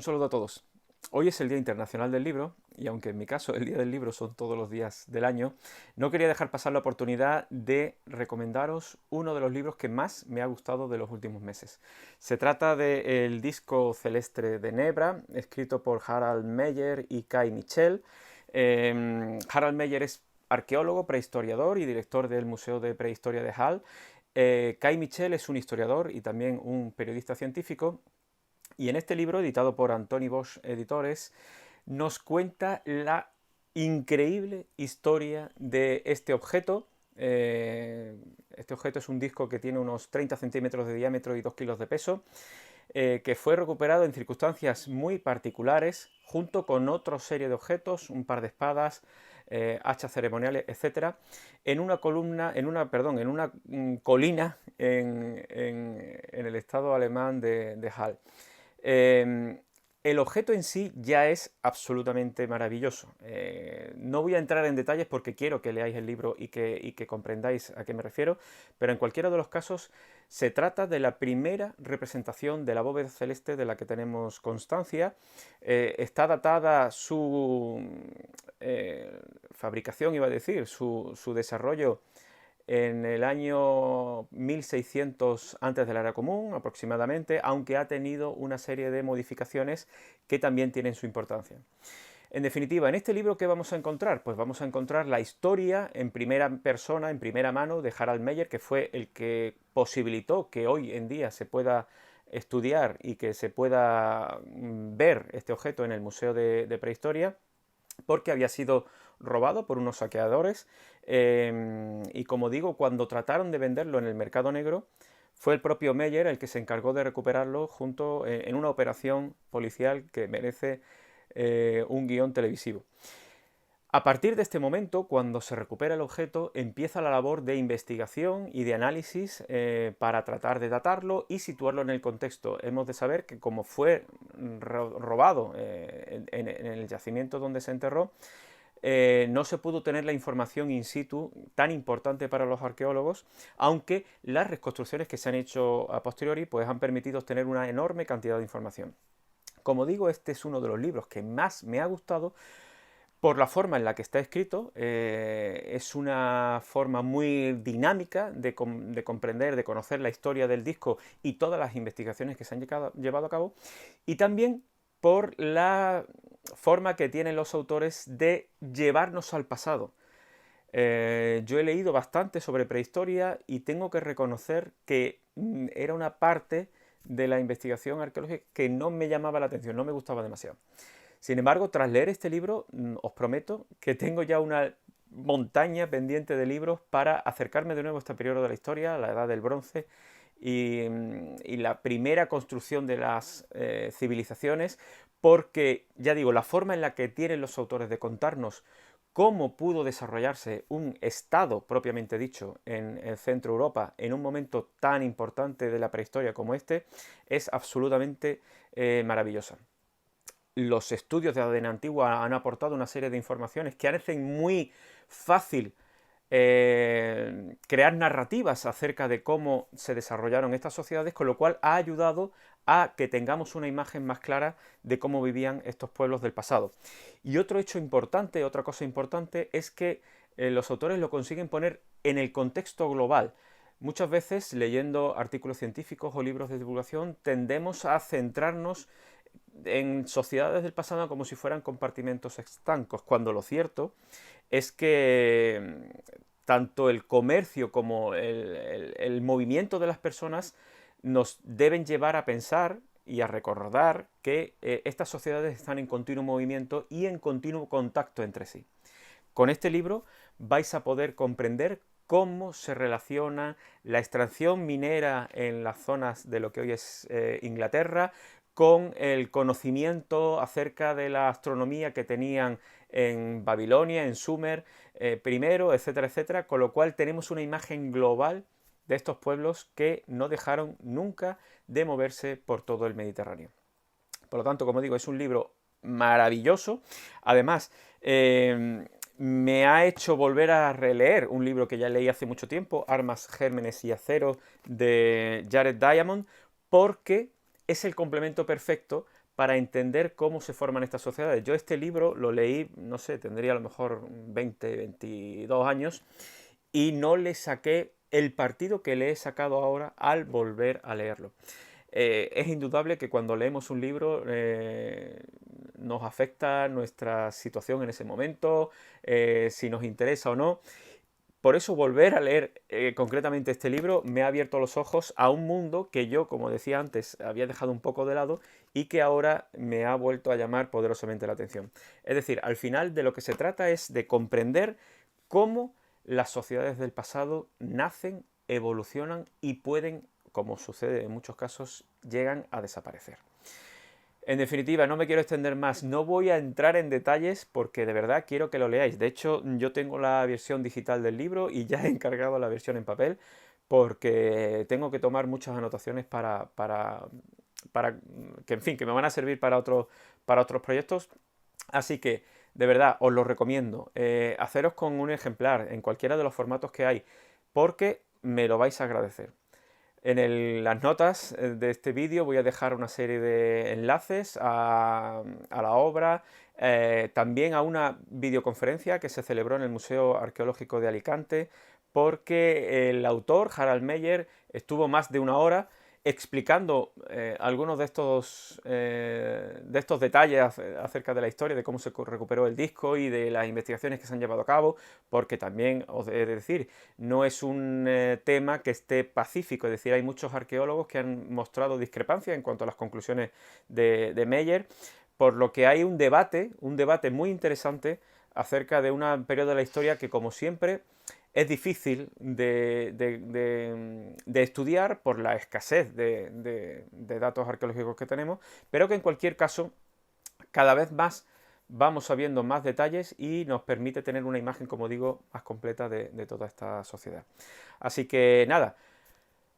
Un saludo a todos. Hoy es el Día Internacional del Libro y aunque en mi caso el Día del Libro son todos los días del año, no quería dejar pasar la oportunidad de recomendaros uno de los libros que más me ha gustado de los últimos meses. Se trata de El disco celeste de Nebra, escrito por Harald Meyer y Kai Michel. Harald Meyer es arqueólogo, prehistoriador y director del Museo de Prehistoria de Halle. Kai Michel es un historiador y también un periodista científico. Y en este libro, editado por Antoni Bosch Editores, nos cuenta la increíble historia de este objeto. Este objeto es un disco que tiene unos 30 centímetros de diámetro y 2 kilos de peso, que fue recuperado en circunstancias muy particulares, junto con otra serie de objetos, un par de espadas, hachas ceremoniales, etcétera, en una columna, en una colina en el estado alemán de Halle. El objeto en sí ya es absolutamente maravilloso. No voy a entrar en detalles porque quiero que leáis el libro y que comprendáis a qué me refiero, pero en cualquiera de los casos se trata de la primera representación de la bóveda celeste de la que tenemos constancia. Está datada su fabricación, iba a decir, su desarrollo en el año 1600 antes de la era común aproximadamente, aunque ha tenido una serie de modificaciones que también tienen su importancia. En definitiva, en este libro, ¿qué vamos a encontrar? Pues vamos a encontrar la historia en primera persona, en primera mano, de Harald Meyer, que fue el que posibilitó que hoy en día se pueda estudiar y que se pueda ver este objeto en el Museo de Prehistoria, porque había sido robado por unos saqueadores y como digo, cuando trataron de venderlo en el mercado negro, fue el propio Meyer el que se encargó de recuperarlo junto en una operación policial que merece un guión televisivo. A partir de este momento, cuando se recupera el objeto, empieza la labor de investigación y de análisis para tratar de datarlo y situarlo en el contexto. Hemos de saber que como fue robado en el yacimiento donde se enterró, no se pudo tener la información in situ tan importante para los arqueólogos, aunque las reconstrucciones que se han hecho a posteriori pues, han permitido obtener una enorme cantidad de información. Como digo, este es uno de los libros que más me ha gustado por la forma en la que está escrito. Es una forma muy dinámica de comprender, de conocer la historia del disco y todas las investigaciones que se han llevado a cabo, y también por la forma que tienen los autores de llevarnos al pasado. Yo he leído bastante sobre prehistoria y tengo que reconocer que era una parte de la investigación arqueológica que no me llamaba la atención, no me gustaba demasiado. Sin embargo, tras leer este libro, os prometo que tengo ya una montaña pendiente de libros para acercarme de nuevo a este periodo de la historia, la Edad del Bronce y la primera construcción de las civilizaciones, porque, ya digo, la forma en la que tienen los autores de contarnos cómo pudo desarrollarse un Estado propiamente dicho en el centro Europa en un momento tan importante de la prehistoria como este, es absolutamente maravillosa. Los estudios de ADN antigua han aportado una serie de informaciones que hacen muy fácil crear narrativas acerca de cómo se desarrollaron estas sociedades, con lo cual ha ayudado a que tengamos una imagen más clara de cómo vivían estos pueblos del pasado. Y otro hecho importante, otra cosa importante, es que los autores lo consiguen poner en el contexto global. Muchas veces, leyendo artículos científicos o libros de divulgación, tendemos a centrarnos en sociedades del pasado como si fueran compartimentos estancos, cuando lo cierto es que tanto el comercio como el movimiento de las personas nos deben llevar a pensar y a recordar que estas sociedades están en continuo movimiento y en continuo contacto entre sí. Con este libro vais a poder comprender cómo se relaciona la extracción minera en las zonas de lo que hoy es Inglaterra con el conocimiento acerca de la astronomía que tenían en Babilonia, en Sumer, primero, etcétera, etcétera, con lo cual tenemos una imagen global de estos pueblos que no dejaron nunca de moverse por todo el Mediterráneo. Por lo tanto, como digo, es un libro maravilloso. Además, me ha hecho volver a releer un libro que ya leí hace mucho tiempo, Armas, Gérmenes y Acero, de Jared Diamond, porque es el complemento perfecto para entender cómo se forman estas sociedades. Yo este libro lo leí, no sé, tendría a lo mejor 20, 22 años y no le saqué el partido que le he sacado ahora al volver a leerlo. Es indudable que cuando leemos un libro nos afecta nuestra situación en ese momento, si nos interesa o no. Por eso volver a leer concretamente este libro me ha abierto los ojos a un mundo que yo, como decía antes, había dejado un poco de lado y que ahora me ha vuelto a llamar poderosamente la atención. Es decir, al final de lo que se trata es de comprender cómo las sociedades del pasado nacen, evolucionan y pueden, como sucede en muchos casos, llegan a desaparecer. En definitiva, no me quiero extender más, no voy a entrar en detalles porque de verdad quiero que lo leáis. De hecho, yo tengo la versión digital del libro y ya he encargado la versión en papel porque tengo que tomar muchas anotaciones para que, en fin, que me van a servir para otros proyectos. Así que, de verdad, os lo recomiendo. Haceros con un ejemplar en cualquiera de los formatos que hay porque me lo vais a agradecer. En las notas de este vídeo voy a dejar una serie de enlaces a la obra, también a una videoconferencia que se celebró en el Museo Arqueológico de Alicante, porque el autor, Harald Meyer, estuvo más de una hora explicando algunos de estos detalles acerca de la historia, de cómo se recuperó el disco y de las investigaciones que se han llevado a cabo, porque también os he de decir, no es un tema que esté pacífico, es decir, hay muchos arqueólogos que han mostrado discrepancia en cuanto a las conclusiones de Meyer, por lo que hay un debate muy interesante acerca de un periodo de la historia que, como siempre, es difícil de estudiar por la escasez de datos arqueológicos que tenemos, pero que en cualquier caso cada vez más vamos sabiendo más detalles y nos permite tener una imagen, como digo, más completa de toda esta sociedad. Así que nada,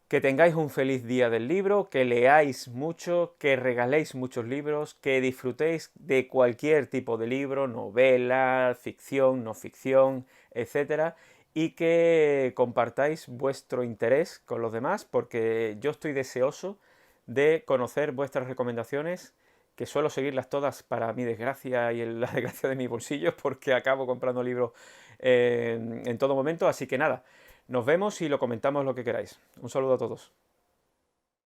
que tengáis un feliz día del libro, que leáis mucho, que regaléis muchos libros, que disfrutéis de cualquier tipo de libro, novela, ficción, no ficción, etcétera, y que compartáis vuestro interés con los demás, porque yo estoy deseoso de conocer vuestras recomendaciones, que suelo seguirlas todas para mi desgracia y la desgracia de mis bolsillos, porque acabo comprando libros en todo momento, así que nada. Nos vemos y lo comentamos lo que queráis. Un saludo a todos.